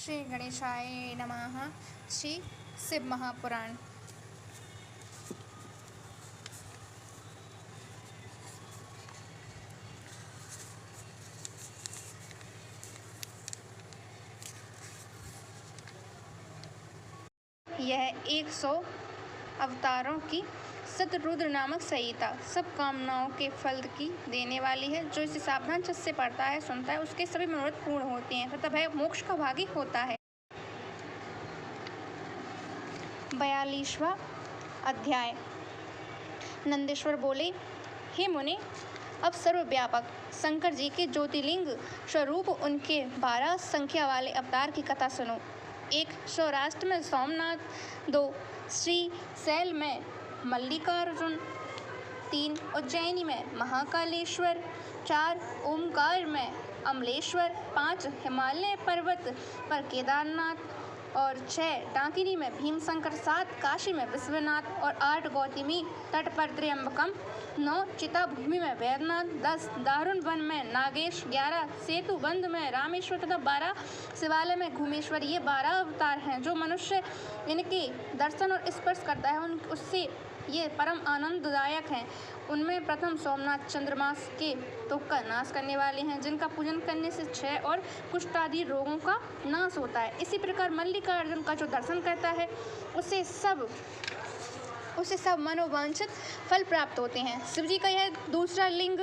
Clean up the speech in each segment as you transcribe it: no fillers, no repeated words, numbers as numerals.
श्री गणेशाय नमः। श्री शिव महापुराण। यह 100 अवतारों की शतरुद्र नामक संहिता सब कामनाओं के फल की देने वाली है। जो इसे सावधान चित्त से पढ़ता है, सुनता है, उसके सभी मनोरथ पूर्ण होते हैं तथा वह मोक्ष का भागी होता है। 42वां अध्याय। नंदेश्वर बोले, हे मुने, अब सर्वव्यापक शंकर जी के ज्योतिर्लिंग स्वरूप उनके 12 संख्या वाले अवतार की कथा सुनो। 1 सौराष्ट्र में सोमनाथ, 2 श्रीशैल में मल्लिकार्जुन, 3 उज्जैनी में महाकालेश्वर, 4 ओमकार में अमलेश्वर, 5 हिमालय पर्वत पर केदारनाथ और 6 डाकिनी में भीमशंकर, 7 काशी में विश्वनाथ और 8 गौतमी तट पर त्र्यंबकम, 9 चिता भूमि में वैद्यनाथ, 10 दारुण वन में नागेश, 11 सेतु बंध में रामेश्वर तथा 12 शिवालय में घूमेश्वर। ये 12 अवतार हैं। जो मनुष्य इनके दर्शन और स्पर्श करता है उससे ये परम आनंददायक हैं। उनमें प्रथम सोमनाथ चंद्रमास के दुख का नाश करने वाले हैं, जिनका पूजन करने से क्षय और कुष्ठ आदि रोगों का नाश होता है। इसी प्रकार मल्लिकार्जुन का जो दर्शन करता है उसे सब मनोवांछित फल प्राप्त होते हैं। शिव जी का यह दूसरा लिंग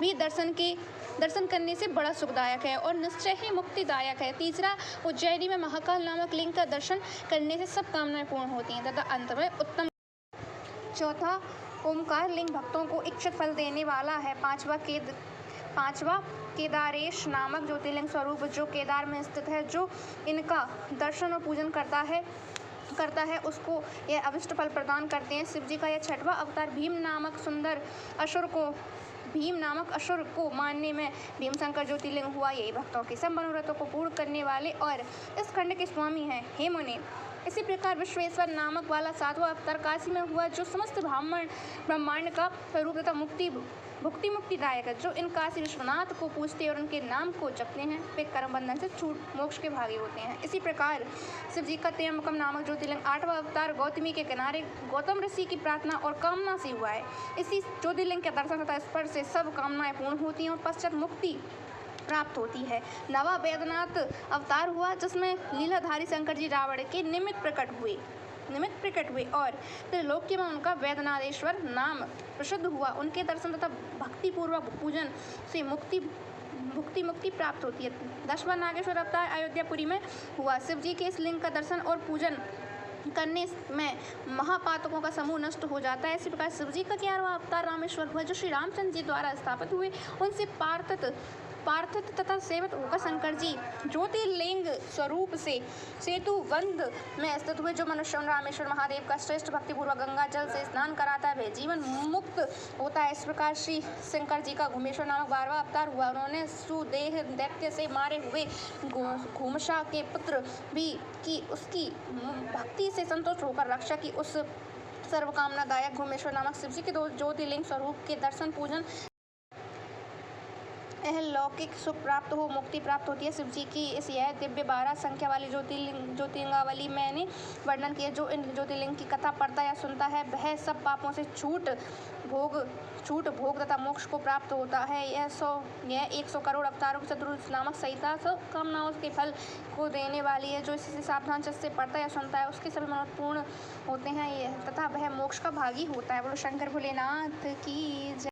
भी दर्शन करने से बड़ा सुखदायक है और निश्चय ही मुक्तिदायक है। तीसरा उज्जैनी में महाकाल नामक लिंग का दर्शन करने से सब कामनाएं पूर्ण होती हैं तथा अंत में उत्तम। चौथा ओमकार लिंग भक्तों को इच्छित फल देने वाला है। पांचवा केदारेश नामक ज्योतिर्लिंग स्वरूप जो केदार में स्थित है। जो इनका दर्शन और पूजन करता है उसको यह अभिष्ट फल प्रदान करते हैं। शिव जी का यह 6वां अवतार भीम नामक असुर को मारने में भीमशंकर ज्योतिर्लिंग हुआ। यही भक्तों के सब मनोरथों को पूर्ण करने वाले और इस खंड के स्वामी हैं। हे मुने, इसी प्रकार विश्वेश्वर नामक वाला 7वां अवतार काशी में हुआ, जो समस्त ब्रह्मांड का स्वरूप तथा भुक्ति मुक्तिदायक है। जो इन काशी विश्वनाथ को पूजते और उनके नाम को जपते हैं वे कर्म बंधन से छूट मोक्ष के भागी होते हैं। इसी प्रकार शिव जी का त्र्यंबकम नामक ज्योतिर्लिंग 8वां अवतार गौतमी के किनारे गौतम ऋषि की प्रार्थना और कामना से हुआ है। इसी ज्योतिर्लिंग के दर्शन तथा स्पर्श से सब कामनाएं पूर्ण होती हैं और पश्चात मुक्ति प्राप्त होती है। 9वां वैद्यनाथ अवतार हुआ, जिसमें लीलाधारी शंकर जी रावण के निमित्त प्रकट हुए और त्रिलोक्य में उनका वैद्यनाथेश्वर नाम प्रसिद्ध हुआ। उनके दर्शन तथा भक्ति पूर्वक पूजन से मुक्ति प्राप्त होती है। 10वां नागेश्वर अवतार अयोध्यापुरी में हुआ। शिव जी के इस लिंग का दर्शन और पूजन करने में महापातकों का समूह नष्ट हो जाता है। इसी प्रकार शिव जी का 11वां अवतार रामेश्वर हुआ, जो श्री रामचंद्र जी द्वारा स्थापित हुए। उनसे पार्थित तथा सेवित होकर शंकर जी ज्योतिर्लिंग स्वरूप से सेतु बंध में स्थित हुए। जो मनुष्य रामेश्वर महादेव का श्रेष्ठ भक्तिपूर्वक गंगा जल से स्नान कराता है वह जीवन मुक्त होता है। इस प्रकार श्री शंकर जी का घूमेश्वर नामक 12वां अवतार हुआ। उन्होंने सुदेह दैत्य से मारे हुए घूमशा के पुत्र भी की उसकी भक्ति से संतुष्ट होकर रक्षा की। उस सर्वकामनादायक घूमेश्वर नामक शिव जी के 2 ज्योतिर्लिंग स्वरूप के दर्शन पूजन लौकिक सुख प्राप्त हो मुक्ति प्राप्त होती है। शिव जी की यह दिव्य 12 संख्या वाली ज्योतिर्लिंगावली मैंने वर्णन किया। जो इन ज्योतिर्लिंग की कथा पढ़ता या सुनता है वह सब पापों से छूट भोग तथा मोक्ष को प्राप्त होता है। यह 100 करोड़ अवतारों की शतरुद्र नामक संहिता सब कामनाओं के फल को देने वाली है। जो इसे सावधान चित्त से पढ़ता या सुनता है उसके सभी मनोरथ पूर्ण होते हैं तथा वह मोक्ष का भागी होता है। बोलो शंकर भोलेनाथ की जय।